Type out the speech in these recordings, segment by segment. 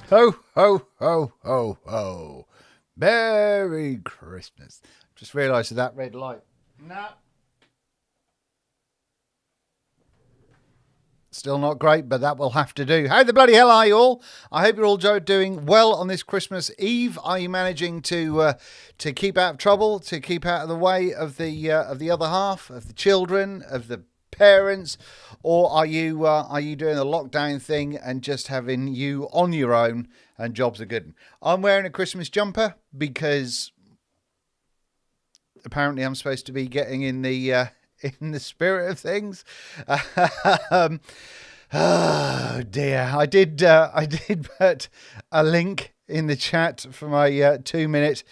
Ho, ho, ho, ho, ho. Merry Christmas. Just realised that red light. No. Still not great, but that will have to do. How the bloody hell are you all? I hope you're all doing well on this Christmas Eve. Are you managing to keep out of trouble, to keep out of the way of the other half, of the children, of the parents, or are you doing a lockdown thing and just having you on your own and jobs are good? I'm wearing a Christmas jumper because apparently I'm supposed to be getting in the spirit of things. Oh dear! I did put a link in the chat for my 2-minute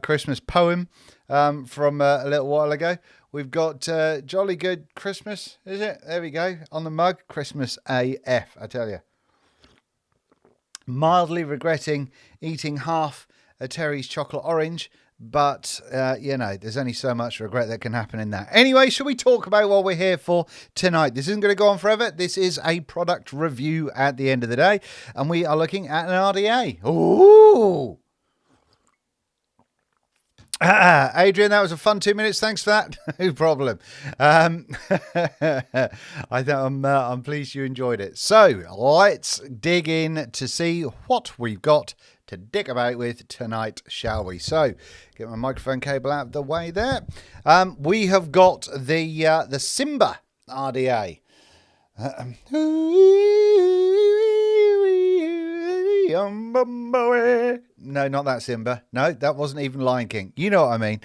Christmas poem from a little while ago. We've got Jolly Good Christmas, is it? There we go, on the mug. Christmas AF, I tell you. Mildly regretting eating half a Terry's chocolate orange, but, there's only so much regret that can happen in that. Anyway, shall we talk about what we're here for tonight? This isn't going to go on forever. This is a product review at the end of the day, and we are looking at an RDA. Ooh! Adrian, that was a fun 2 minutes. Thanks for that. No problem. I'm pleased you enjoyed it. So let's dig in to see what we've got to dick about with tonight, shall we? So get my microphone cable out of the way there. We have got the Symba RDA. No, not that Symba. No, that wasn't even Lion King. You know what I mean.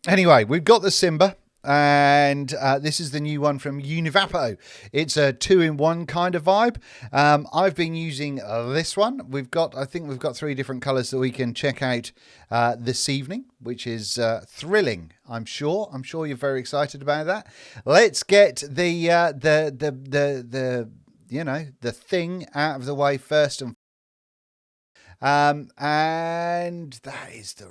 Anyway, we've got the Symba, and this is the new one from Univapo. It's a 2-in-1 kind of vibe. I've been using this one. I think we've got 3 different colours that we can check out this evening, which is thrilling. I'm sure you're very excited about that. Let's get the thing out of the way first and that is the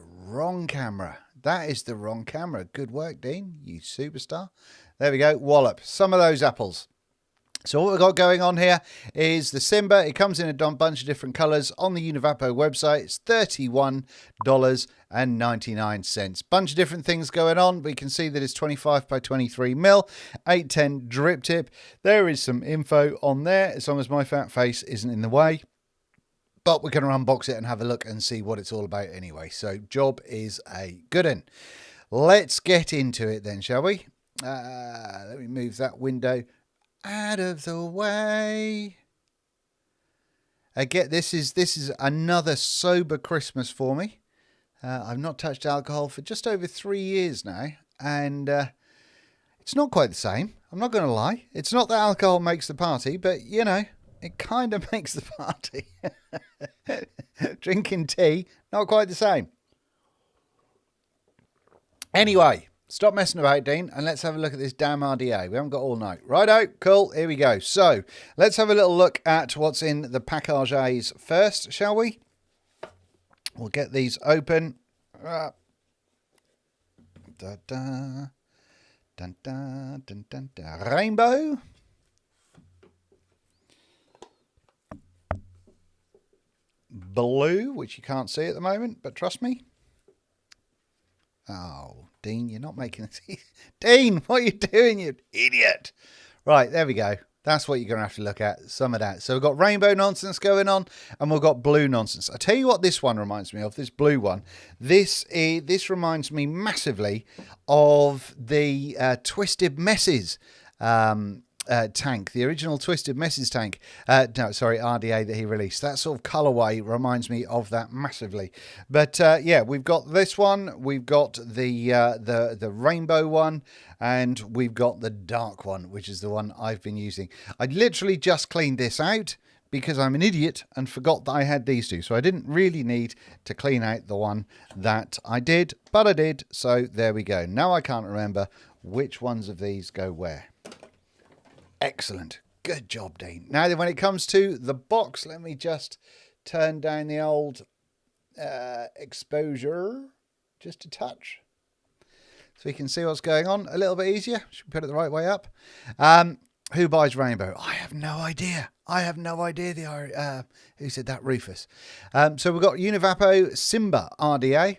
wrong camera. Good work, Dean, you superstar. There we go. Wallop some of those apples. So what we've got going on here is the Symba. It comes in a bunch of different colours. On the Univapo website, it's $31.99. Bunch of different things going on. We can see that it's 25 by 23 mil, 810 drip tip. There is some info on there, as long as my fat face isn't in the way. But we're going to unbox it and have a look and see what it's all about anyway. So job is a good one. Let's get into it then, shall we? Let me move that window out of the way. Again, this is another sober Christmas for me. I've not touched alcohol for just over 3 years now, and it's not quite the same. I'm not going to lie. It's not that alcohol makes the party, but it kind of makes the party. Drinking tea, not quite the same. Anyway, stop messing about, Dean, and let's have a look at this damn RDA. We haven't got all night. Righto, cool, here we go. So, let's have a little look at what's in the packages first, shall we? We'll get these open. Da da. Dun dun dun dun dun. Rainbow. Blue, which you can't see at the moment, but trust me. Oh, Dean, you're not making this easy. Dean, what are you doing, you idiot? Right, there we go. That's what you're going to have to look at, some of that. So we've got rainbow nonsense going on, and we've got blue nonsense. I tell you what this one reminds me of, this blue one. This reminds me massively of the Twisted Messes tank, the original Twisted Messes tank. RDA that he released. That sort of colorway reminds me of that massively. But we've got this one, we've got the rainbow one, and we've got the dark one, which is the one I've been using. I literally just cleaned this out because I'm an idiot and forgot that I had these two. So I didn't really need to clean out the one that I did, but I did. So there we go. Now I can't remember which ones of these go where. Excellent. Good job, Dean. Now then, when it comes to the box, let me just turn down the old exposure just a touch so we can see what's going on a little bit easier. Should we put it the right way up? Who buys Rainbow? I have no idea. I have no idea. Who said that? Rufus. So we've got Univapo Symba RDA.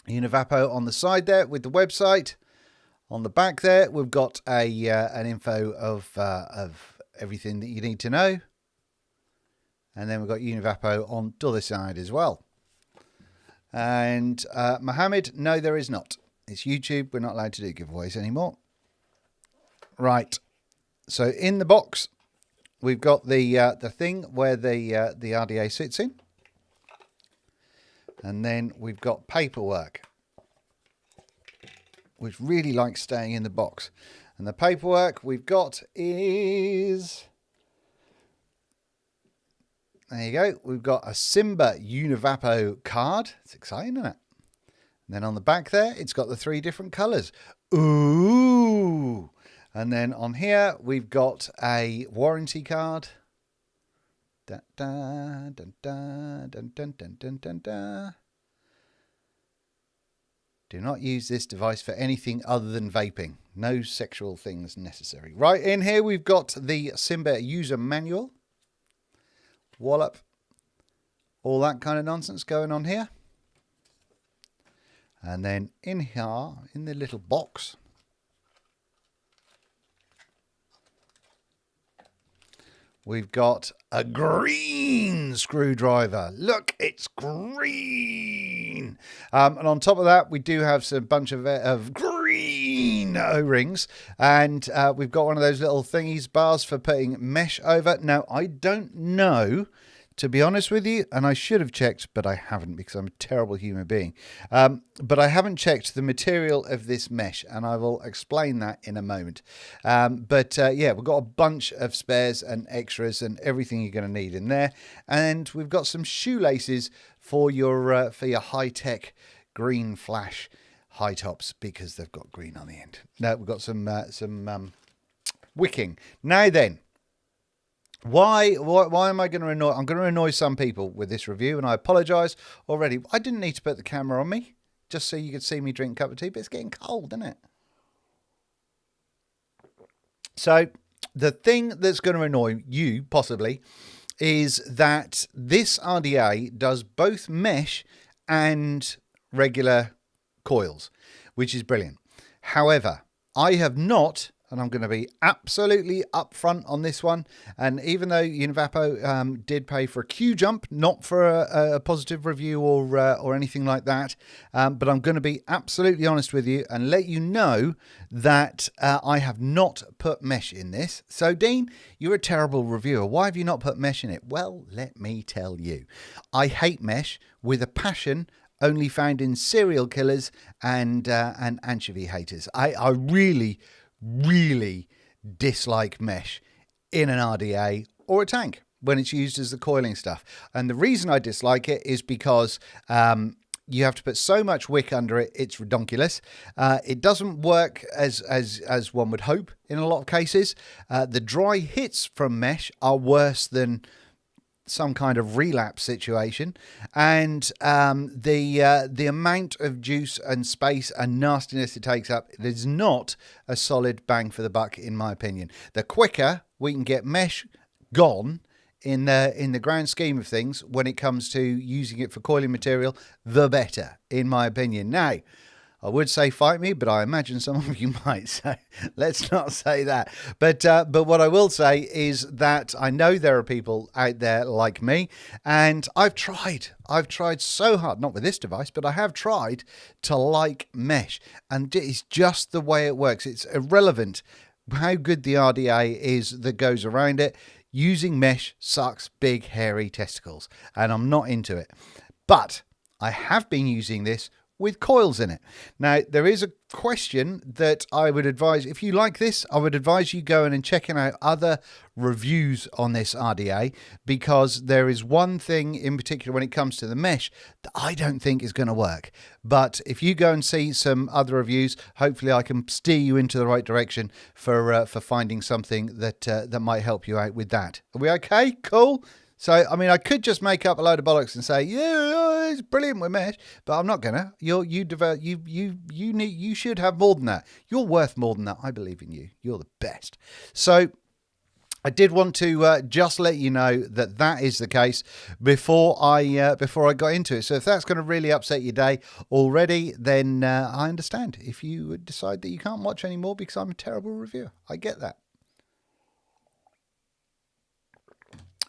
Univapo on the side there with the website. On the back there, we've got an info of everything that you need to know. And then we've got Univapo on the other side as well. And Mohammed, no, there is not. It's YouTube. We're not allowed to do giveaways anymore. Right. So in the box, we've got the thing where the RDA sits in. And then we've got paperwork, which really likes staying in the box. And the paperwork we've got is... There you go. We've got a Symba Univapo card. It's exciting, isn't it? And then on the back there, it's got the 3 different colours. Ooh! And then on here, we've got a warranty card. Da, da, dun, da, dun, dun, dun, dun, dun, da. Do not use this device for anything other than vaping. No sexual things necessary. Right in here, we've got the Symba user manual. Wallop. All that kind of nonsense going on here. And then in here, in the little box, we've got a green screwdriver. Look, it's green. And on top of that, we do have a bunch of green O-rings. And we've got one of those little thingies, bars for putting mesh over. Now, I don't know, to be honest with you, and I should have checked, but I haven't because I'm a terrible human being. But I haven't checked the material of this mesh, and I will explain that in a moment. Yeah, we've got a bunch of spares and extras and everything you're going to need in there. And we've got some shoelaces for your high-tech green flash high tops because they've got green on the end. Now we've got some wicking. Now then, why am I going to annoy? I'm going to annoy some people with this review, and I apologise already. I didn't need to put the camera on me just so you could see me drink a cup of tea, but it's getting cold, isn't it? So the thing that's going to annoy you possibly is that this RDA does both mesh and regular coils, which is brilliant. However, I have not, and I'm going to be absolutely upfront on this one, and even though Univapo did pay for a queue jump, not for a positive review or anything like that, but I'm going to be absolutely honest with you and let you know that I have not put mesh in this. So Dean, you're a terrible reviewer. Why have you not put mesh in it? Well, let me tell you. I hate mesh with a passion only found in serial killers and anchovy haters. I really dislike mesh in an RDA or a tank when it's used as the coiling stuff. And the reason I dislike it is because you have to put so much wick under it, it's redonkulous. It doesn't work as one would hope in a lot of cases. The dry hits from mesh are worse than some kind of relapse situation, and the amount of juice and space and nastiness it takes up, it is not a solid bang for the buck in my opinion. The quicker we can get mesh gone in the grand scheme of things when it comes to using it for coiling material, the better in my opinion. Now, I would say fight me, but I imagine some of you might, so let's not say that. But what I will say is that I know there are people out there like me, and I've tried so hard, not with this device, but I have tried to like mesh, and it's just the way it works. It's irrelevant how good the RDA is that goes around it. Using mesh sucks big, hairy testicles, and I'm not into it. But I have been using this with coils in it. Now, there is a question that I would advise, if you like this, I would advise you going and checking out other reviews on this RDA, because there is one thing in particular when it comes to the mesh that I don't think is going to work. But if you go and see some other reviews, hopefully I can steer you into the right direction for finding something that might help you out with that. Are we okay? Cool? So, I mean, I could just make up a load of bollocks and say, yeah, it's brilliant with mesh, but I'm not gonna. You should have more than that. You're worth more than that. I believe in you. You're the best. So, I did want to just let you know that that is the case before I got into it. So if that's going to really upset your day already, then I understand. If you decide that you can't watch anymore because I'm a terrible reviewer, I get that.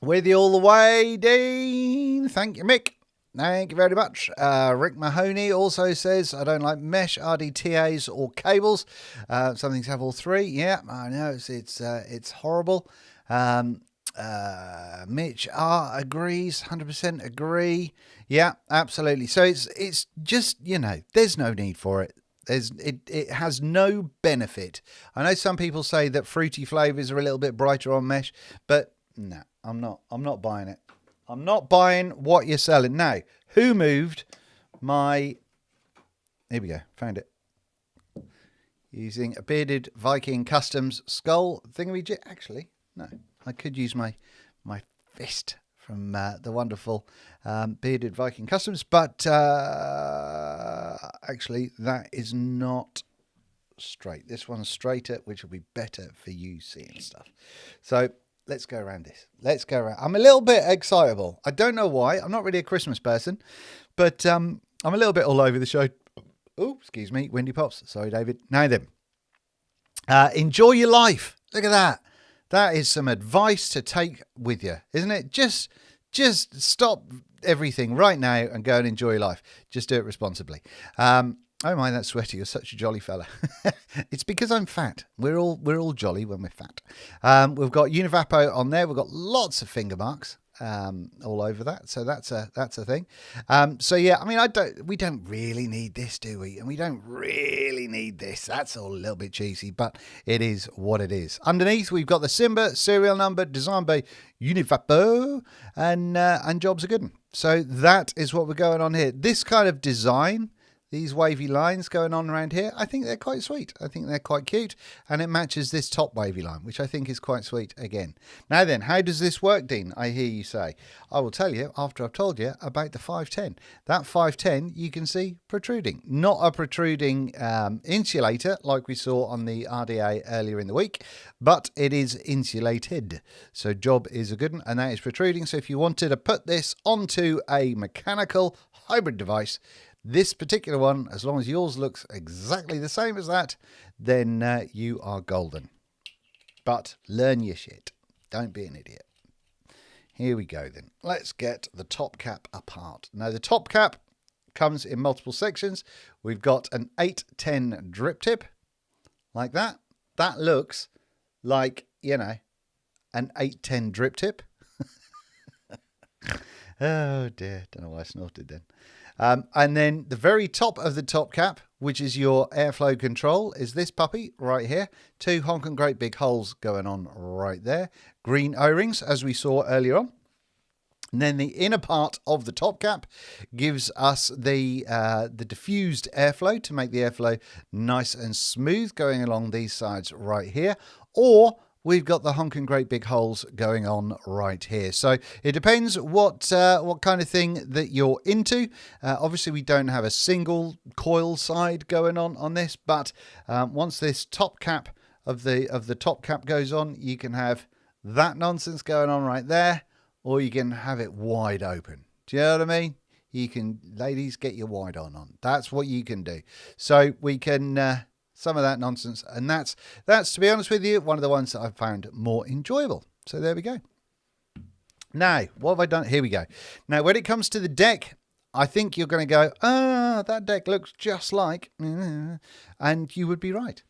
With you all the way, Dean. Thank you, Mick. Thank you very much. Rick Mahoney also says, I don't like mesh, RDTAs or cables. Some things have all three. Yeah, I know. It's horrible. Mitch R agrees, 100% agree. Yeah, absolutely. So it's just, you know, there's no need for it. It has no benefit. I know some people say that fruity flavors are a little bit brighter on mesh, but no, I'm not buying it. I'm not buying what you're selling. Now, who moved my... Here we go. Found it. Using a bearded Viking Customs skull thingamajig. Actually, no. I could use my fist from the wonderful bearded Viking Customs. But actually, that is not straight. This one's straighter, which will be better for you seeing stuff. So... let's go around this. Let's go around. I'm a little bit excitable. I don't know why. I'm not really a Christmas person, but I'm a little bit all over the show. Oh, excuse me. Windy pops. Sorry, David. Now then. Enjoy your life. Look at that. That is some advice to take with you, isn't it? Just stop everything right now and go and enjoy your life. Just do it responsibly. Oh my, that's sweaty. You're such a jolly fella. It's because I'm fat. We're all jolly when we're fat. We've got Univapo on there. We've got lots of finger marks all over that. So that's a thing. So yeah, I mean, we don't really need this, do we? And we don't really need this. That's all a little bit cheesy, but it is what it is. Underneath, we've got the Symba serial number designed by Univapo, and jobs are good. So that is what we're going on here. This kind of design, these wavy lines going on around here, I think they're quite sweet. I think they're quite cute. And it matches this top wavy line, which I think is quite sweet again. Now then, how does this work, Dean? I hear you say. I will tell you after I've told you about the 510. That 510 you can see protruding. Not a protruding insulator like we saw on the RDA earlier in the week, but it is insulated. So job is a good one, and that is protruding. So if you wanted to put this onto a mechanical hybrid device, this particular one, as long as yours looks exactly the same as that, then you are golden. But learn your shit. Don't be an idiot. Here we go then. Let's get the top cap apart. Now the top cap comes in multiple sections. We've got an 810 drip tip, like that. That looks like, you know, an 810 drip tip. Oh dear, don't know why I snorted then. And then the very top of the top cap, which is your airflow control, is this puppy right here. Two honking great big holes going on right there. Green O-rings, as we saw earlier on. And then the inner part of the top cap gives us the diffused airflow to make the airflow nice and smooth going along these sides right here. Or we've got the honking great big holes going on right here. So it depends what kind of thing that you're into. Obviously, we don't have a single coil side going on this, but once this top cap of the top cap goes on, you can have that nonsense going on right there, or you can have it wide open. Do you know what I mean? You can, ladies, get your wide on. That's what you can do. So we can... some of that nonsense, and that's to be honest with you, one of the ones that I've found more enjoyable. So there we go. Now, what have I done? Here we go. Now, when it comes to the deck, I think you're going to go, that deck looks just like, and you would be right.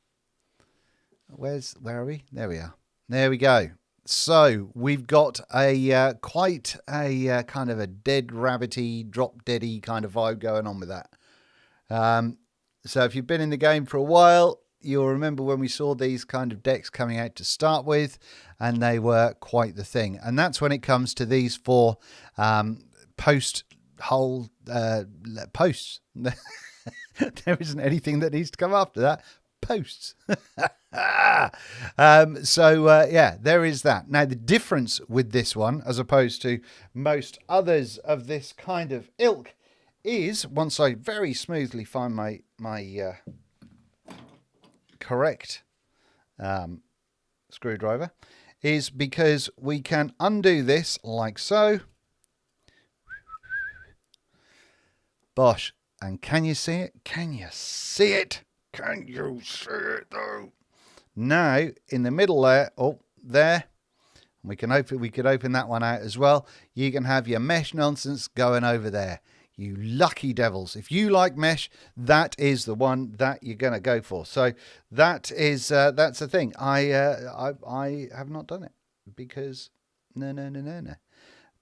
Where are we? There we are. There we go. So we've got a quite a kind of a dead rabbity, drop deady kind of vibe going on with that. So if you've been in the game for a while, you'll remember when we saw these kind of decks coming out to start with, and they were quite the thing. And that's when it comes to these four post hole posts. There isn't anything that needs to come after that. Posts. Yeah, there is that. Now, the difference with this one, as opposed to most others of this kind of ilk, is once I very smoothly find my correct screwdriver, is because we can undo this like so. Bosh. And can you see it? Can you see it? Can you see it though? Now in the middle there, oh there, we could open that one out as well. You can have your mesh nonsense going over there. You lucky devils. If you like mesh, that is the one that you're going to go for. So that is that's the thing. I have not done it because no.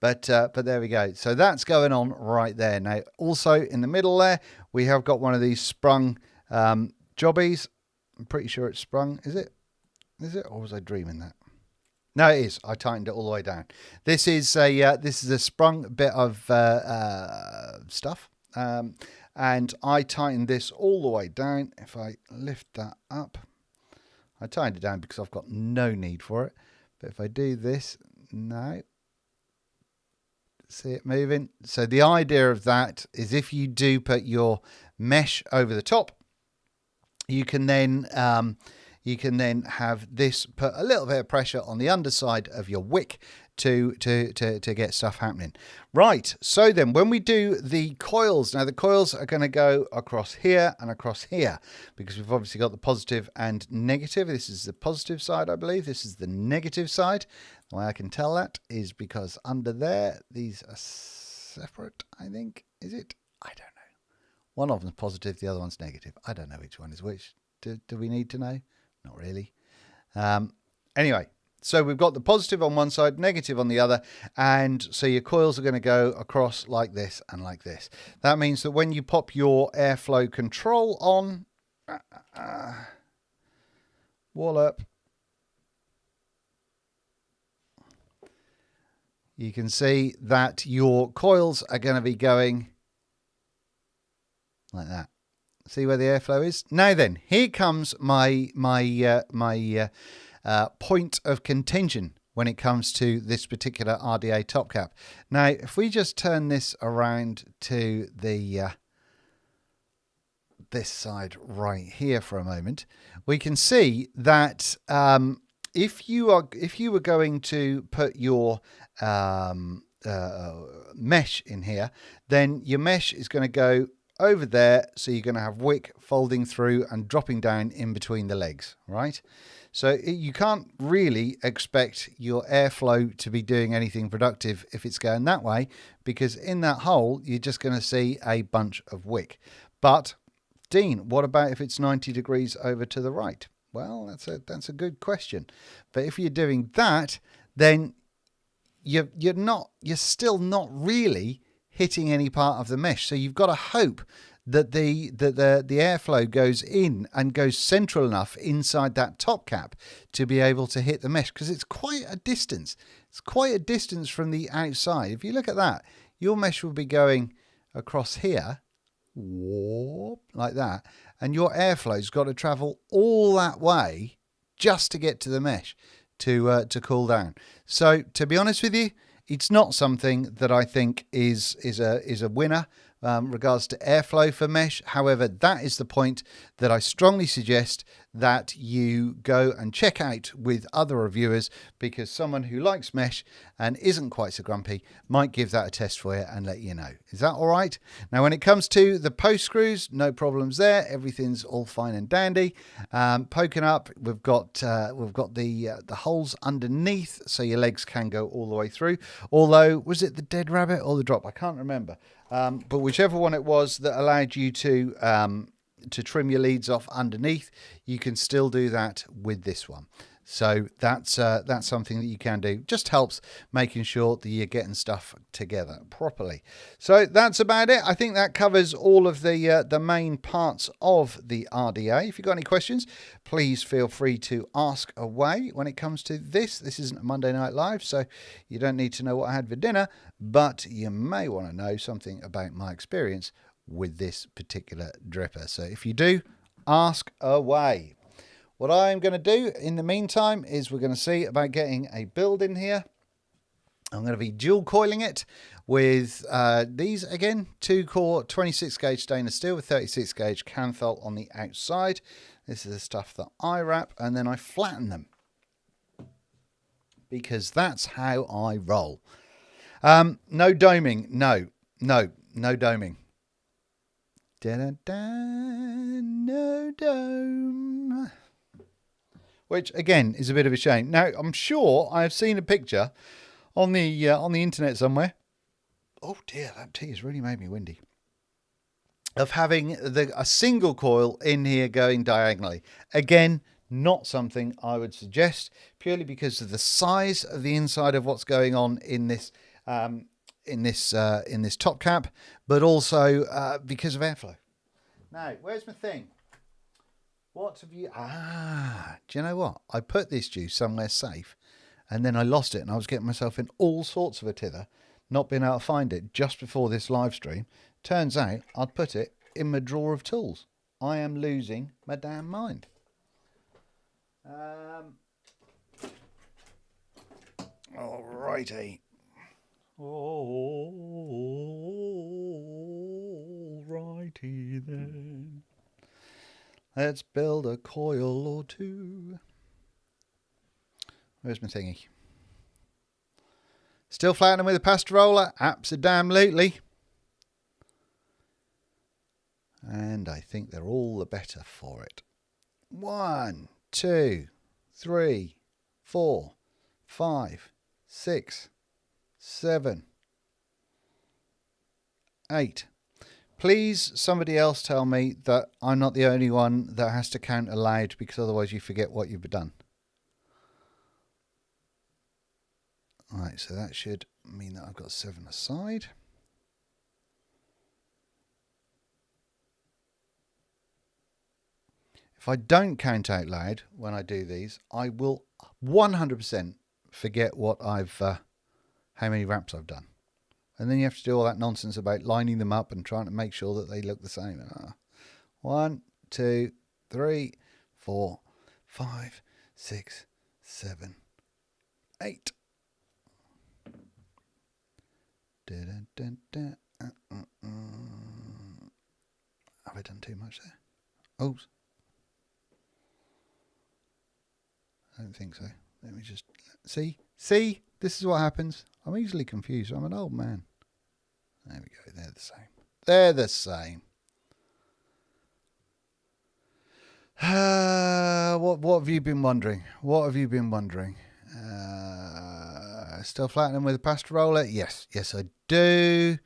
But there we go. So that's going on right there. Now, also in the middle there, we have got one of these sprung jobbies. I'm pretty sure it's sprung. Is it? Is it? Or was I dreaming that? No, it is. I tightened it all the way down. This is a sprung bit of stuff, and I tightened this all the way down. If I lift that up, I tightened it down because I've got no need for it. But if I do this now. See it moving? So the idea of that is if you do put your mesh over the top, you can then have this put a little bit of pressure on the underside of your wick to get stuff happening. Right, so then when we do the coils, now the coils are going to go across here and across here because we've obviously got the positive and negative. This is the positive side, I believe. This is the negative side. The way I can tell that is because under there, these are separate, I think. Is it? I don't know. One of them's positive, the other one's negative. I don't know which one is which. Do we need to know? Not really. Anyway, so we've got the positive on one side, negative on the other, and so your coils are going to go across like this and like this. That means that when you pop your airflow control on, wallop, you can see that your coils are going to be going like that. See where the airflow is? Now then, here comes my point of contention when it comes to this particular RDA top cap. Now, if we just turn this around to the this side right here for a moment, we can see that if you were going to put your mesh in here, then your mesh is going to go over there, so you're going to have wick folding through and dropping down in between the legs, right? So you can't really expect your airflow to be doing anything productive if it's going that way, because in that hole you're just going to see a bunch of wick. But Dean, what about if it's 90 degrees over to the right? Well, that's a good question. But if you're doing that, then you're still not really hitting any part of the mesh. So you've got to hope that the airflow goes in and goes central enough inside that top cap to be able to hit the mesh, because it's quite a distance. It's quite a distance from the outside. If you look at that, your mesh will be going across here, whoop, like that, and your airflow's got to travel all that way just to get to the mesh to cool down. So to be honest with you, it's not something that I think is a winner regards to airflow for mesh. However, that is the point that I strongly suggest that you go and check out with other reviewers, because someone who likes mesh and isn't quite so grumpy might give that a test for you and let you know. Is that all right? Now, when it comes to the post screws, no problems there. Everything's all fine and dandy. Poking up, we've got the holes underneath, so your legs can go all the way through. Although, was it the dead rabbit or the drop? I can't remember. But whichever one it was that allowed you to trim your leads off underneath, you can still do that with this one. So that's something that you can do. Just helps making sure that you're getting stuff together properly. So that's about it. I think that covers all of the main parts of the RDA. If you've got any questions, please feel free to ask away when it comes to this. This isn't a Monday Night Live, so you don't need to know what I had for dinner, but you may want to know something about my experience with this particular dripper. So if you do, ask away. What I'm going to do in the meantime is we're going to see about getting a build in here. I'm going to be dual coiling it with these, again, 2-core 26 gauge stainless steel with 36 gauge Kanthal on the outside. This is the stuff that I wrap and then I flatten them, because that's how I roll. No doming. No doming. No dome. Which again is a bit of a shame. Now I'm sure I have seen a picture on the internet somewhere. Oh dear, that tea has really made me windy. Of having a single coil in here going diagonally. Again, not something I would suggest, purely because of the size of the inside of what's going on in this top cap, but also because of airflow. Now, where's my thing? What have you... do you know what? I put this juice somewhere safe, and then I lost it, and I was getting myself in all sorts of a tither, not being able to find it just before this live stream. Turns out I'd put it in my drawer of tools. I am losing my damn mind. Alrighty. Alrighty then. Let's build a coil or two. Where's my thingy? Still flattening with a pasta roller? Abso-damn-lutely. And I think they're all the better for it. 1, 2, 3, 4, 5, 6, 7, 8. Please, somebody else tell me that I'm not the only one that has to count aloud, because otherwise you forget what you've done. Right, so that should mean that I've got 7 aside. If I don't count out loud when I do these, I will 100% forget what how many wraps I've done. And then you have to do all that nonsense about lining them up and trying to make sure that they look the same. 1, 2, 3, 4, 5, 6, 7, 8. Have I done too much there? Oh, I don't think so. Let me just see. This is what happens. I'm easily confused. I'm an old man. There we go. They're the same. They're the same. What have you been wondering? What have you been wondering? Still flattening with a pasta roller? Yes, I do.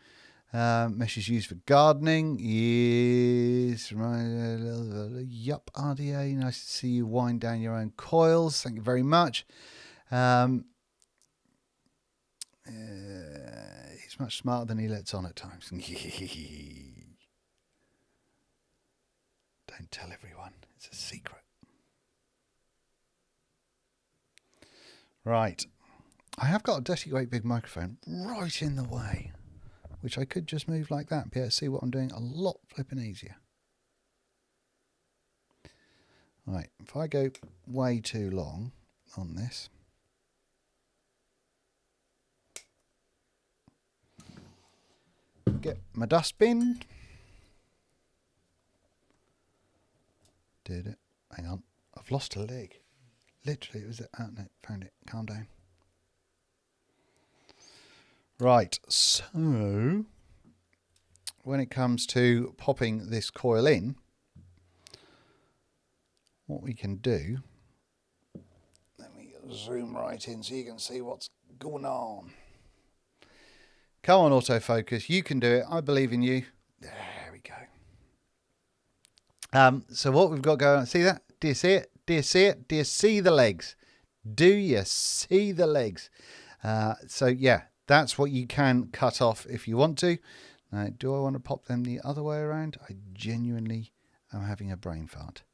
Mesh is used for gardening. Yes. Yup, RDA. Nice to see you wind down your own coils. Thank you very much. He's much smarter than he lets on at times. Don't tell everyone. It's a secret. Right. I have got a dirty great big microphone right in the way, which I could just move like that and be able to see what I'm doing a lot flipping easier. Right, if I go way too long on this, get my dustbin. Did it? Hang on, I've lost a leg. Literally, it was it. Oh, no, found it. Calm down. Right, so when it comes to popping this coil in, what we can do, let me zoom right in so you can see what's going on. Come on, autofocus, you can do it. I believe in you. There we go. So what we've got going on, see that? Do you see it? Do you see it? Do you see the legs? Do you see the legs? So yeah, that's what you can cut off if you want to. Now, do I want to pop them the other way around? I genuinely am having a brain fart.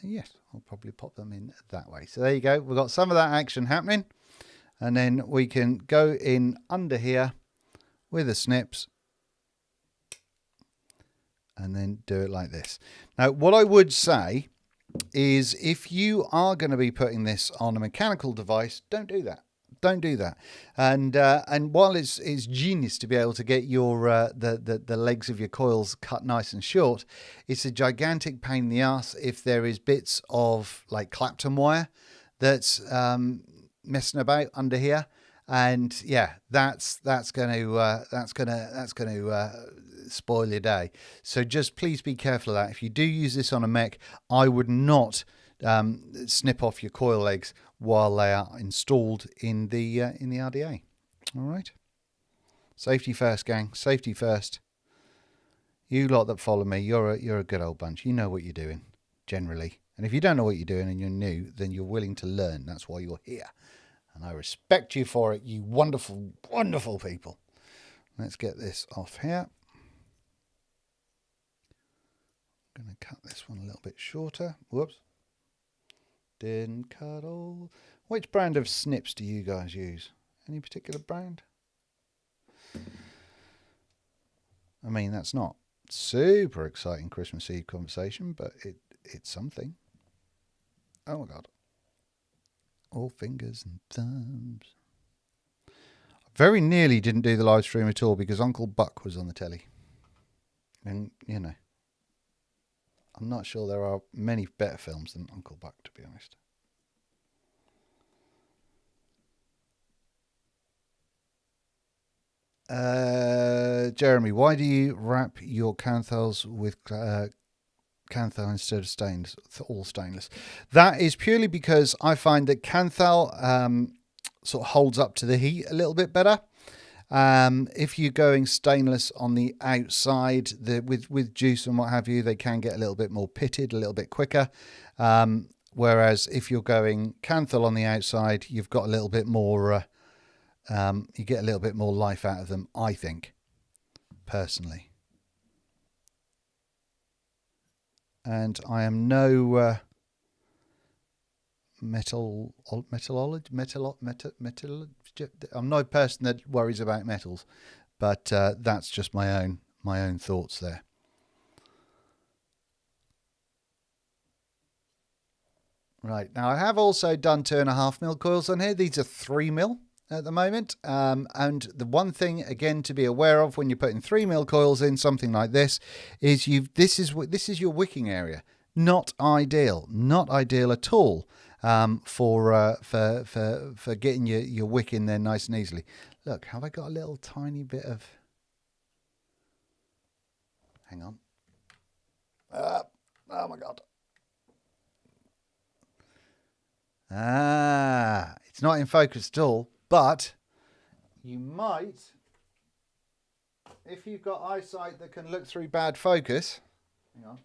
Yes, I'll probably pop them in that way. So there you go. We've got some of that action happening. And then we can go in under here with the snips and then do it like this. Now, what I would say is if you are going to be putting this on a mechanical device, don't do that. Don't do that. And while it's genius to be able to get your the legs of your coils cut nice and short, it's a gigantic pain in the ass if there is bits of like Clapton wire that's messing about under here. And yeah, that's going to spoil your day. So just please be careful of that. If you do use this on a mech, I would not snip off your coil legs while they are installed in the RDA. All right. Safety first, gang. Safety first. You lot that follow me, you're a good old bunch. You know what you're doing generally. And if you don't know what you're doing and you're new, then you're willing to learn. That's why you're here. And I respect you for it, you wonderful, wonderful people. Let's get this off here. I'm going to cut this one a little bit shorter. Whoops. Didn't cut all. Which brand of snips do you guys use? Any particular brand? I mean, that's not super exciting Christmas Eve conversation, but it's something. Oh my God. All fingers and thumbs. Very nearly didn't do the live stream at all because Uncle Buck was on the telly. And, you know, I'm not sure there are many better films than Uncle Buck, to be honest. Jeremy, why do you wrap your canthals with canthal instead of stainless, all stainless? That is purely because I find that canthal sort of holds up to the heat a little bit better. If you're going stainless on the outside, with juice and what have you, they can get a little bit more pitted, a little bit quicker. Whereas if you're going canthal on the outside, you've got a little bit more, you get a little bit more life out of them, I think, personally. And I am no I'm no person that worries about metals, but that's just my own thoughts there. Right, now I have also done 2.5mm coils on here. These are 3mm at the moment, and the one thing again to be aware of when you're putting 3mm coils in something like this is this is your wicking area. Not ideal at all. For getting your wick in there nice and easily. Look, have I got a little tiny bit of... Hang on. Oh my God. It's not in focus at all, but you might, if you've got eyesight that can look through bad focus. Hang on.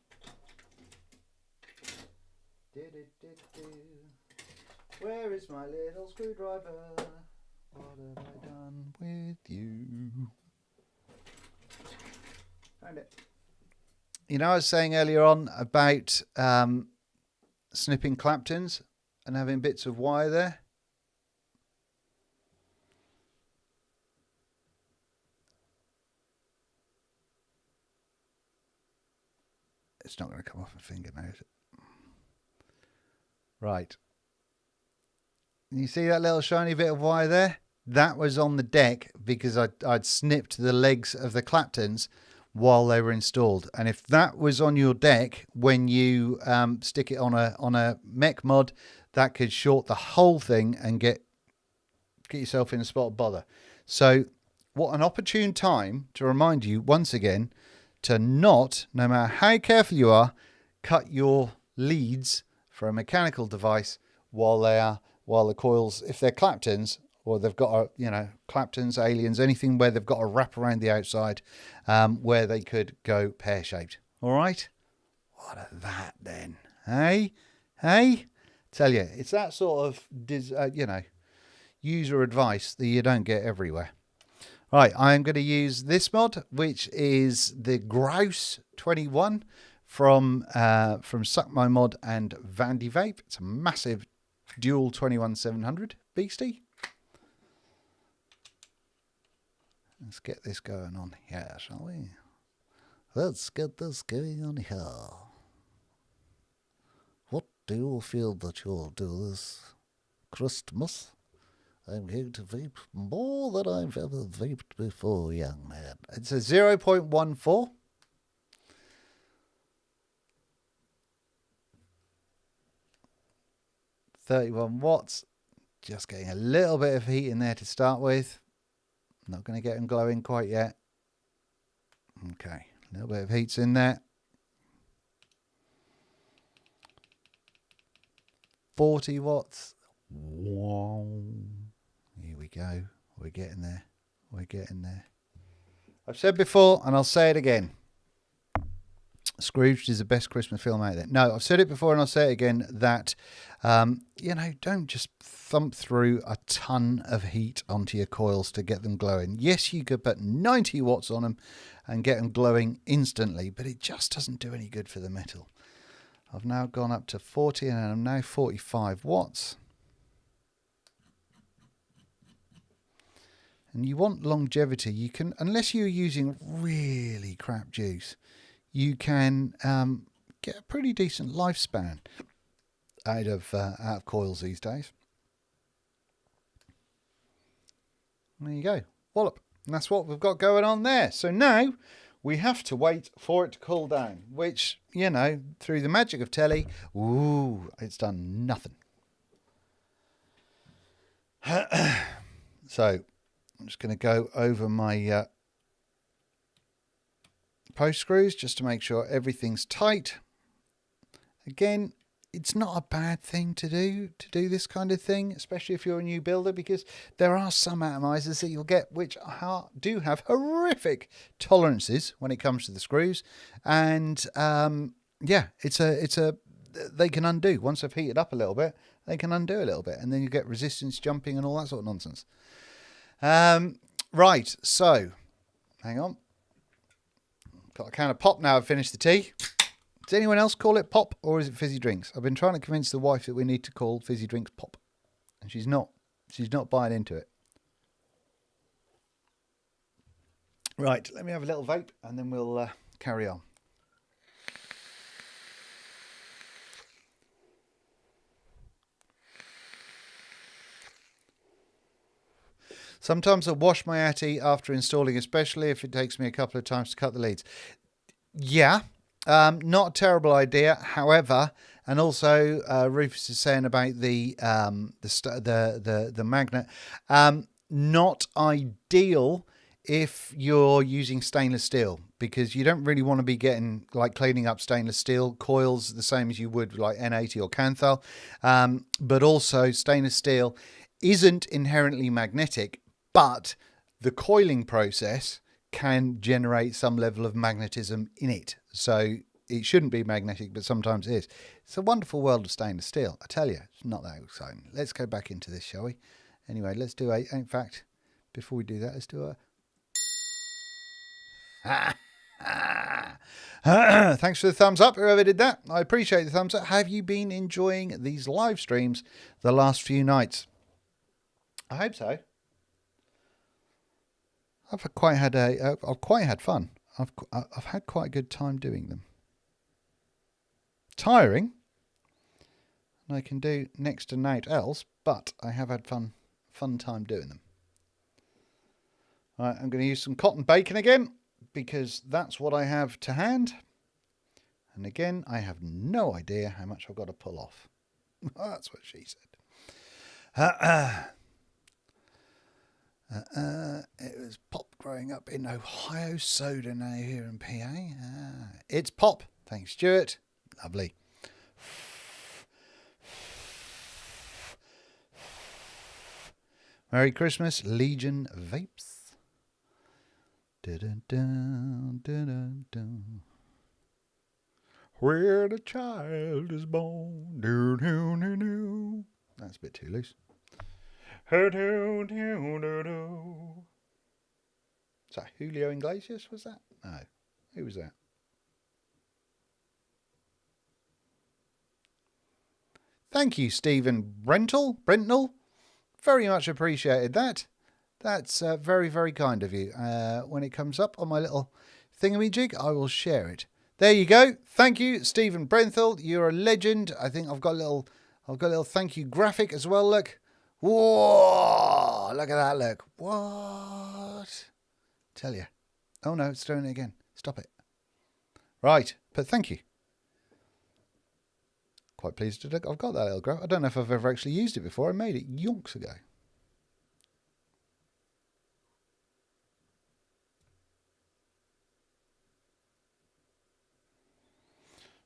Where is my little screwdriver? What have I done with you? Found it. You know, I was saying earlier on about snipping claptons and having bits of wire there. It's not going to come off my finger now, is it? Right. You see that little shiny bit of wire there? That was on the deck because I'd snipped the legs of the claptons while they were installed. And if that was on your deck when you stick it on a mech mod, that could short the whole thing and get yourself in a spot of bother. So what an opportune time to remind you once again to not, no matter how careful you are, cut your leads for a mechanical device while the coils, if they're claptons or they've got claptons, aliens, anything where they've got a wrap around the outside, where they could go pear-shaped. All right? What of that then? Hey? Tell you, it's that sort of, user advice that you don't get everywhere. Right, I'm going to use this mod, which is the Grouse 21 from Suck My Mod and Vandy Vape. It's a massive dual 21700 beastie. Let's get this going on here, shall we? Let's get this going on here. What do you feel that you'll do this Christmas? I'm going to vape more than I've ever vaped before, young man. It's a 0.14. $31 watts. Just getting a little bit of heat in there to start with. Not going to get them glowing quite yet. Okay, a little bit of heat's in there. 40 watts. Wow. Here we go. We're getting there. We're getting there. I've said before, and I'll say it again. Scrooged is the best Christmas film out there. No, I've said it before and I'll say it again that, you know, don't just thump through a ton of heat onto your coils to get them glowing. Yes, you could put 90 watts on them and get them glowing instantly, but it just doesn't do any good for the metal. I've now gone up to 40 and I'm now 45 watts. And you want longevity. You can, unless you're using really crap juice, you can get a pretty decent lifespan out of coils these days. There you go, wallop. And that's what we've got going on there. So now we have to wait for it to cool down, which, you know, through the magic of telly, ooh, it's done nothing. So I'm just going to go over my post screws just to make sure everything's tight. Again, it's not a bad thing to do this kind of thing, especially if you're a new builder, because there are some atomizers that you'll get which do have horrific tolerances when it comes to the screws, and yeah, they can undo once they've heated up a little bit. They can undo a little bit, and then you get resistance jumping and all that sort of nonsense. Right, so hang on. Got a can of pop now. I've finished the tea. Does anyone else call it pop, or is it fizzy drinks? I've been trying to convince the wife that we need to call fizzy drinks pop, and she's not buying into it. Right, let me have a little vape and then we'll carry on. Sometimes I wash my Atty after installing, especially if it takes me a couple of times to cut the leads. Yeah, not a terrible idea. However, and also Rufus is saying about the magnet, not ideal if you're using stainless steel, because you don't really want to be getting like cleaning up stainless steel coils the same as you would like N80 or Canthal. But also stainless steel isn't inherently magnetic, but the coiling process can generate some level of magnetism in it. So it shouldn't be magnetic, but sometimes it is. It's a wonderful world of stainless steel. I tell you, it's not that exciting. Let's go back into this, shall we? Anyway, let's do in fact, before we do that, let's do thanks for the thumbs up, whoever did that. I appreciate the thumbs up. Have you been enjoying these live streams the last few nights? I hope so. I've quite had fun. I've had quite a good time doing them. Tiring, and I can do next to naught else, but I have had fun time doing them. All right, I'm going to use some cotton bacon again, because that's what I have to hand. And again, I have no idea how much I've got to pull off. That's what she said. It was pop growing up in Ohio, soda now here in PA. It's pop. Thanks, Stuart. Lovely. Merry Christmas, Legion Vapes. Dun, dun, dun, dun, dun. Where the child is born. Do, do, do, do. That's a bit too loose. Is that Julio Iglesias? Was that? No. Who was that? Thank you, Stephen Brentnell. Very much appreciated that. That's very, very kind of you. When it comes up on my little thingamajig, I will share it. There you go. Thank you, Stephen Brenthal. You're a legend. I think I've got a little thank you graphic as well. Look. Whoa! Look at that. Look. What? Tell you. Oh no, it's doing it again. Stop it. Right, but thank you. Quite pleased to look. I've got that little graph. I don't know if I've ever actually used it before. I made it yonks ago.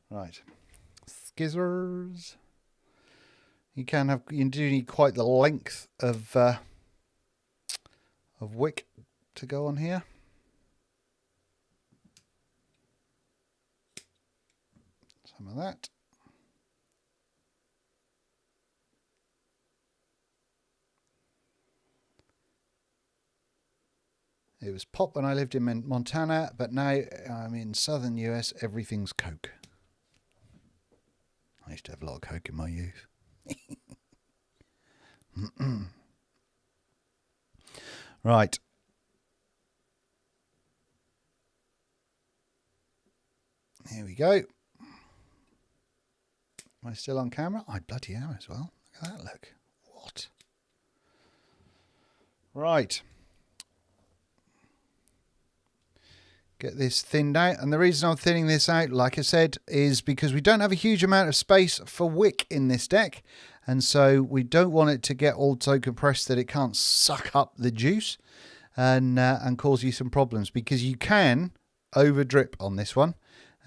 Right, skizzers. You do need quite the length of wick to go on here. Some of that. It was pop when I lived in Montana, but now I'm in southern US. Everything's Coke. I used to have a lot of Coke in my youth. Right. Here we go. Am I still on camera? I bloody am as well. Look at that, look. What? Right. Get this thinned out. And the reason I'm thinning this out, like I said, is because we don't have a huge amount of space for wick in this deck. And so we don't want it to get all so compressed that it can't suck up the juice and cause you some problems, because you can over drip on this one.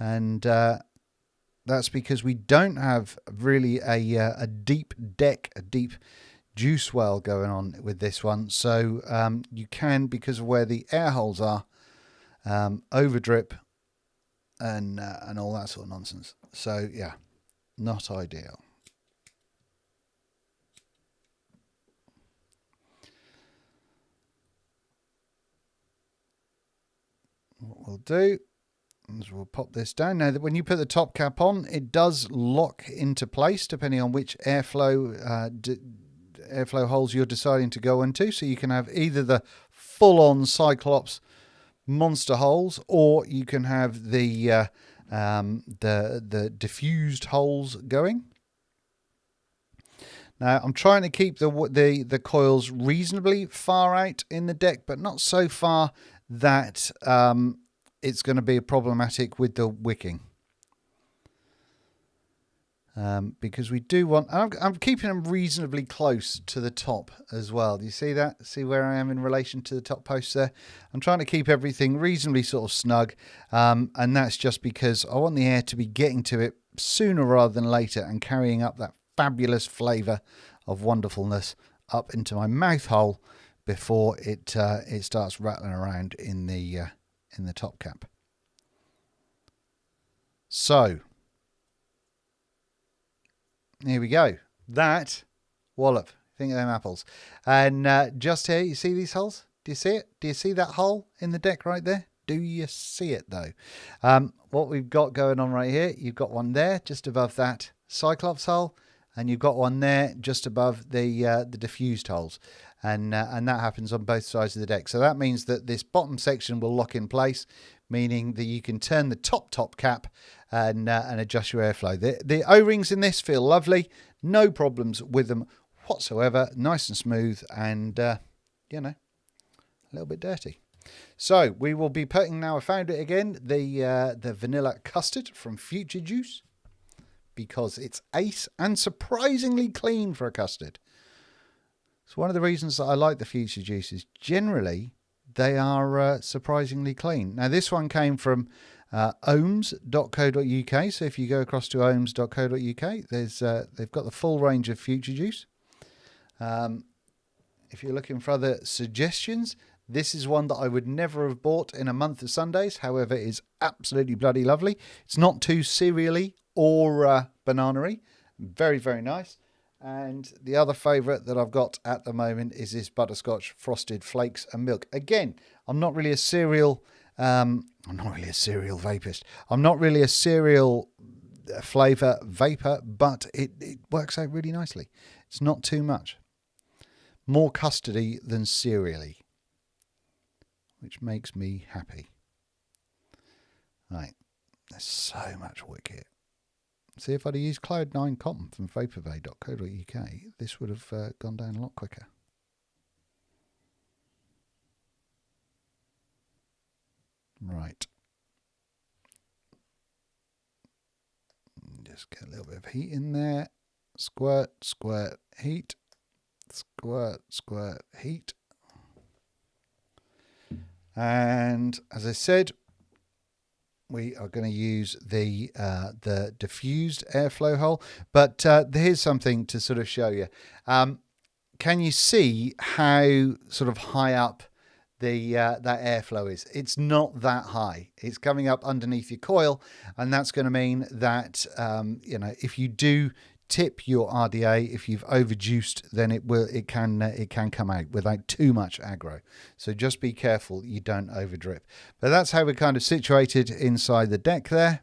And that's because we don't have really a deep deck, a deep juice well going on with this one. So you can, because of where the air holes are, over drip and all that sort of nonsense. So yeah, not ideal. What we'll do is we'll pop this down. Now that when you put the top cap on, it does lock into place depending on which airflow holes you're deciding to go into. So you can have either the full-on Cyclops monster holes, or you can have the diffused holes going. Now I'm trying to keep the coils reasonably far out in the deck, but not so far that it's going to be problematic with the wicking. Because we do want, I'm keeping them reasonably close to the top as well. Do you see that? See where I am in relation to the top posts there? I'm trying to keep everything reasonably sort of snug, and that's just because I want the air to be getting to it sooner rather than later and carrying up that fabulous flavour of wonderfulness up into my mouth hole before it starts rattling around in the top cap. So here we go. That wallop. Think of them apples. And just here, you see these holes? Do you see it? Do you see that hole in the deck right there? Do you see it though? What we've got going on right here, you've got one there just above that Cyclops hole, and you've got one there just above the diffused holes. And that happens on both sides of the deck. So that means that this bottom section will lock in place, meaning that you can turn the top cap and adjust your airflow. The O-rings in this feel lovely. No problems with them whatsoever. Nice and smooth, and you know, a little bit dirty. So we will be putting, now I found it again, the vanilla custard from Future Juice, because it's ace and surprisingly clean for a custard. It's one of the reasons that I like the Future Juices. Generally, they are surprisingly clean. Now, this one came from ohms.co.uk. So if you go across to ohms.co.uk, they've got the full range of Future Juice. If you're looking for other suggestions, this is one that I would never have bought in a month of Sundays. However, it is absolutely bloody lovely. It's not too cereally or banana-y. Very, very nice. And the other favourite that I've got at the moment is this Butterscotch Frosted Flakes and Milk. Again, I'm not really a cereal vapist. I'm not really a cereal flavour vapor, but it works out really nicely. It's not too much. More custardy than cereally, which makes me happy. Right, there's so much wick here. See, if I'd have used Cloud9 cotton from vaporwave.co.uk, this would have gone down a lot quicker. Right. Just get a little bit of heat in there. Squirt, squirt, heat. Squirt, squirt, heat. And as I said, we are going to use the diffused airflow hole. But here's something to sort of show you. Can you see how sort of high up the that airflow is? It's not that high. It's coming up underneath your coil, and that's going to mean that you know, if you do tip your RDA, if you've overjuiced, then it can come out without too much aggro. So just be careful you don't overdrip. But that's how we're kind of situated inside the deck there.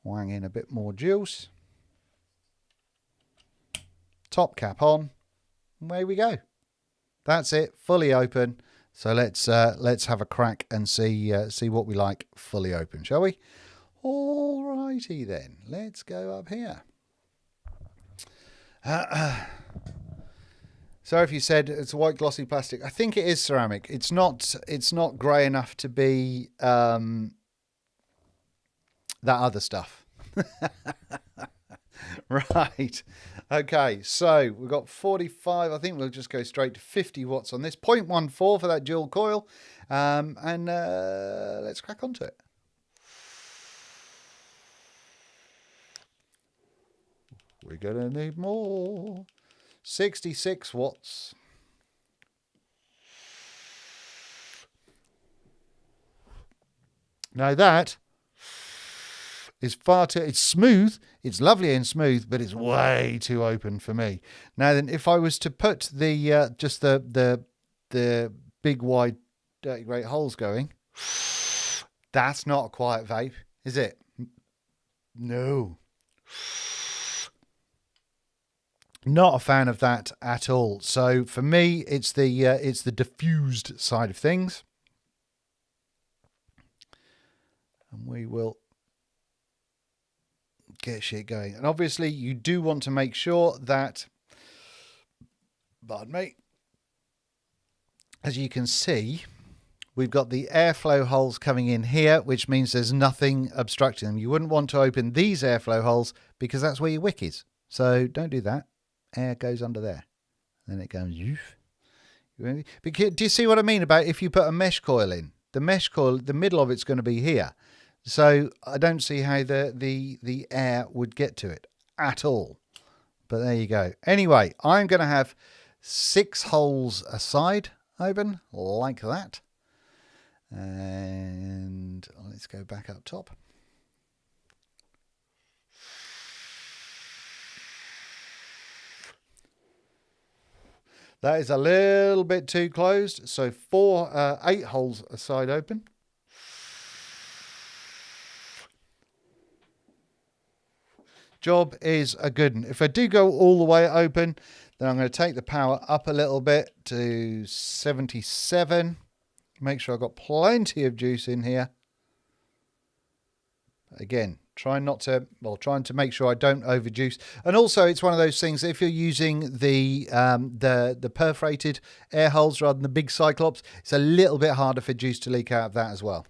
Wang in a bit more juice. Top cap on. Away we go. That's it, fully open. So let's have a crack and see what we like fully open, shall we? All righty then. Let's go up here. So if you said it's a white glossy plastic, I think it is ceramic. It's not grey enough to be that other stuff. Right. Okay, so we've got 45. I think we'll just go straight to 50 watts on this. 0.14 for that dual coil. And let's crack onto it. We're going to need more. 66 watts. Now that is far too, it's smooth, it's lovely and smooth, but it's way too open for me. Now then, if I was to put the just the big wide dirty great holes going, that's not a quiet vape, is it? No. Not a fan of that at all. So for me, it's the diffused side of things, and we will get shit going. And obviously, you do want to make sure that, pardon me, as you can see, we've got the airflow holes coming in here, which means there's nothing obstructing them. You wouldn't want to open these airflow holes because that's where your wick is. So don't do that. Air goes under there. Then it goes. Do you see what I mean about if you put a mesh coil in? The mesh coil, the middle of it's going to be here. So I don't see how the air would get to it at all. But there you go. Anyway, I'm going to have 6 holes aside open like that. And let's go back up top. That is a little bit too closed. So 8 holes aside open. Job is a good one. If I do go all the way open, then I'm going to take the power up a little bit to 77. Make sure I've got plenty of juice in here. Again, trying to make sure I don't overjuice. And also, it's one of those things, if you're using the perforated air holes rather than the big Cyclops, it's a little bit harder for juice to leak out of that as well.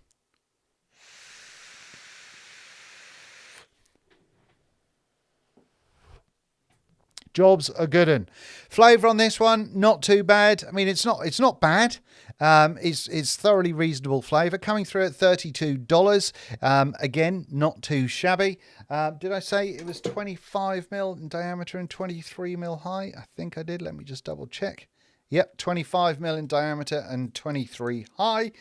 Job's a good one. Flavour on this one, not too bad. I mean, it's not bad. It's thoroughly reasonable flavour. Coming through at $32. Again, not too shabby. Did I say it was 25mm in diameter and 23mm high? I think I did. Let me just double check. Yep, 25mm in diameter and 23 high.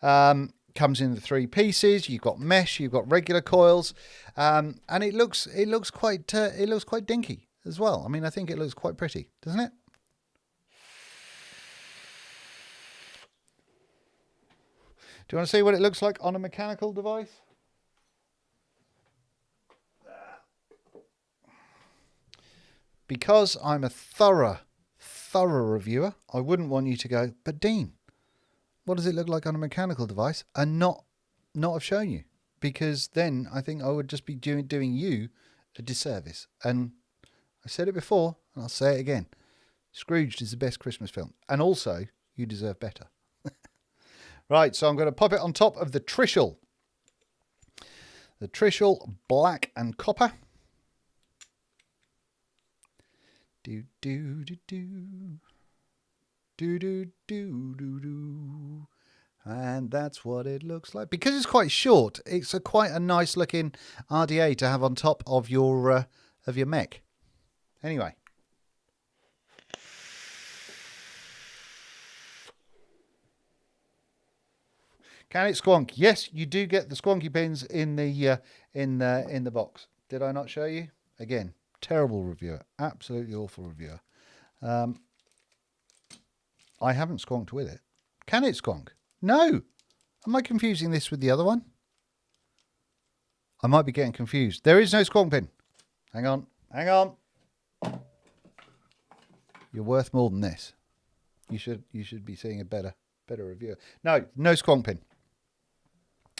Comes in the 3 pieces. You've got mesh. You've got regular coils, and it looks quite dinky as well. I mean, I think it looks quite pretty, doesn't it? Do you want to see what it looks like on a mechanical device? Because I'm a thorough reviewer, I wouldn't want you to go, but Dean, what does it look like on a mechanical device and not not have shown you, because then I think I would just be doing you a disservice. And I said it before, and I'll say it again. Scrooged is the best Christmas film. And also, you deserve better. Right, so I'm going to pop it on top of the Trishul. The Trishul Black and Copper. Do, do, do, do. Do, do, do, do, do. And that's what it looks like. Because it's quite short, it's quite a nice looking RDA to have on top of your mech. Anyway. Can it squonk? Yes, you do get the squonky pins in the box. Did I not show you? Again, terrible reviewer. Absolutely awful reviewer. I haven't squonked with it. Can it squonk? No. Am I confusing this with the other one? I might be getting confused. There is no squonk pin. Hang on. Hang on. You're worth more than this. You should be seeing a better reviewer. No squonk pin.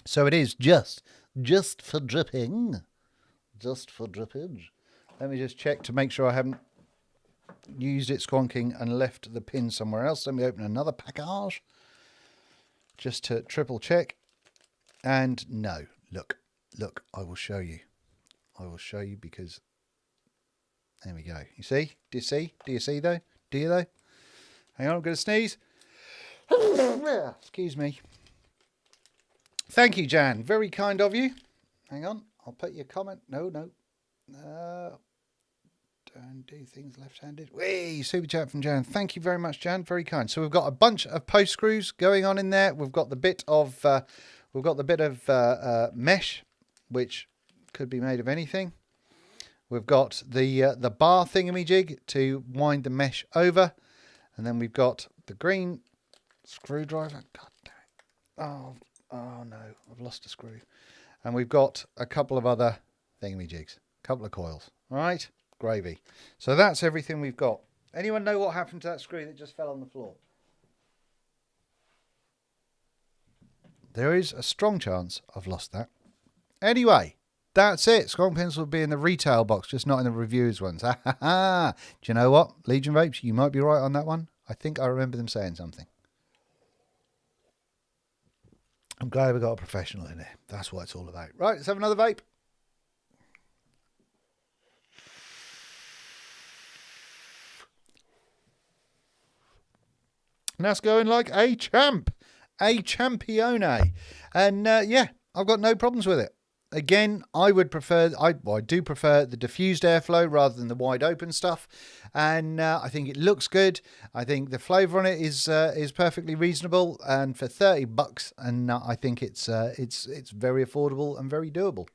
So it is just for dripping. Just for drippage. Let me just check to make sure I haven't used it squonking and left the pin somewhere else. Let me open another package just to triple check. And no, look, I will show you. I will show you because there we go. You see? Do you see? Do you see though? Do you though? Hang on, I'm going to sneeze. Excuse me. Thank you, Jan. Very kind of you. Hang on, I'll put your comment. No. Don't do things left-handed. Whee! Super chat from Jan. Thank you very much, Jan. Very kind. So we've got a bunch of post screws going on in there. We've got the bit of mesh, which could be made of anything. We've got the bar thingamajig to wind the mesh over, and then we've got the green screwdriver. God damn it! Oh no! I've lost a screw. And we've got a couple of other thingamajigs, a couple of coils. All right. Gravy. So that's everything we've got. Anyone know what happened to that screw that just fell on the floor? There is a strong chance I've lost that. Anyway, that's it. Squonk pins will be in the retail box, just not in the reviewers ones. Ha ha ha. Do you know what? Legion Vapes, you might be right on that one. I think I remember them saying something. I'm glad we got a professional in there. That's what it's all about. Right, let's have another vape. And that's going like a champ. A champione. And yeah, I've got no problems with it. Again, I would prefer, I do prefer the diffused airflow rather than the wide open stuff. And I think it looks good. I think the flavour on it is perfectly reasonable. And for $30, and I think it's very affordable and very doable.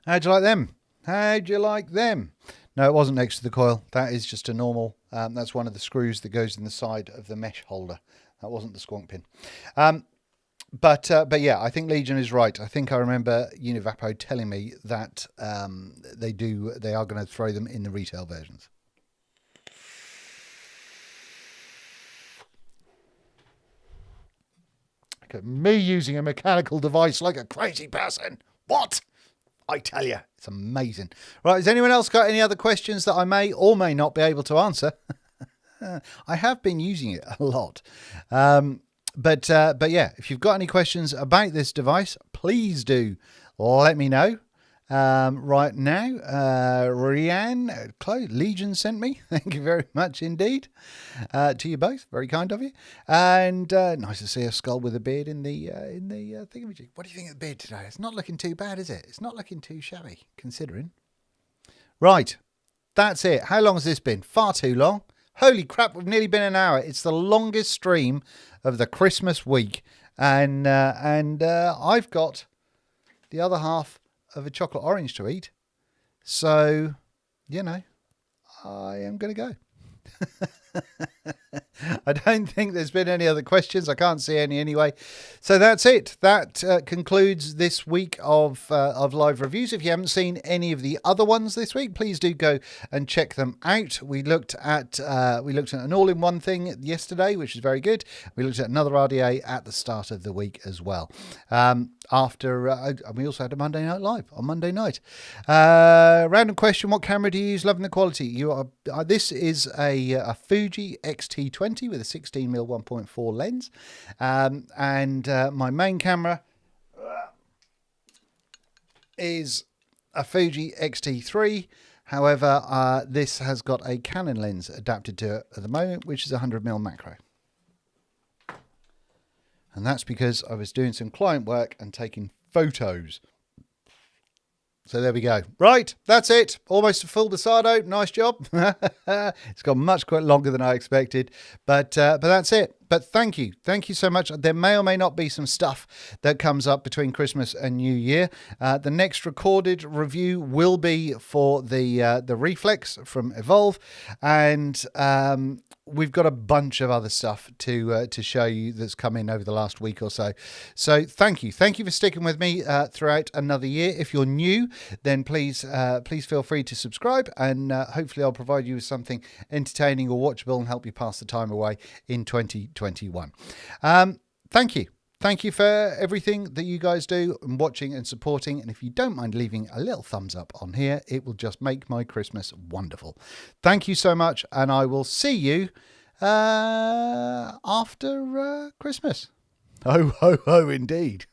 How'd you like them? How'd you like them? No, it wasn't next to the coil. That is just a normal, that's one of the screws that goes in the side of the mesh holder. That wasn't the squonk pin. But yeah, I think Legion is right. I think I remember Univapo telling me that they are going to throw them in the retail versions. Look at me using a mechanical device like a crazy person. What? I tell you, it's amazing. Right, has anyone else got any other questions that I may or may not be able to answer? I have been using it a lot. But yeah, if you've got any questions about this device, please do let me know. Right now, Rianne, Legion sent me. Thank you very much indeed. To you both, very kind of you. And nice to see a skull with a beard in the thingamajig. What do you think of the beard today? It's not looking too bad, is it? It's not looking too shabby, considering. Right, that's it. How long has this been? Far too long. Holy crap, we've nearly been an hour. It's the longest stream of the Christmas week, and I've got the other half of a chocolate orange to eat, so you know I am going to go. I don't think there's been any other questions. I can't see any anyway. So that's it. That concludes this week of live reviews. If you haven't seen any of the other ones this week, please do go and check them out. We looked at an all-in-one thing yesterday, which is very good. We looked at another RDA at the start of the week as well. We also had a Monday Night Live on Monday night. Random question: what camera do you use? Loving the quality. This is a Fuji X-T20 with a 16mm 1.4 lens, and my main camera is a Fuji X-T3. However, this has got a Canon lens adapted to it at the moment, which is a 100mm macro. And that's because I was doing some client work and taking photos. So there we go. Right, that's it. Almost a full Desado. Nice job. It's gone much quite longer than I expected, but that's it. But thank you so much. There may or may not be some stuff that comes up between Christmas and New Year. The next recorded review will be for the Reflex from Evolve, and we've got a bunch of other stuff to show you that's come in over the last week or so. So thank you for sticking with me throughout another year. If you're new, then please feel free to subscribe, and hopefully I'll provide you with something entertaining or watchable and help you pass the time away in 2021. Thank you for everything that you guys do and watching and supporting. And if you don't mind leaving a little thumbs up on here, it will just make my Christmas wonderful. Thank you so much, and I will see you after Christmas. Ho, ho, ho, indeed.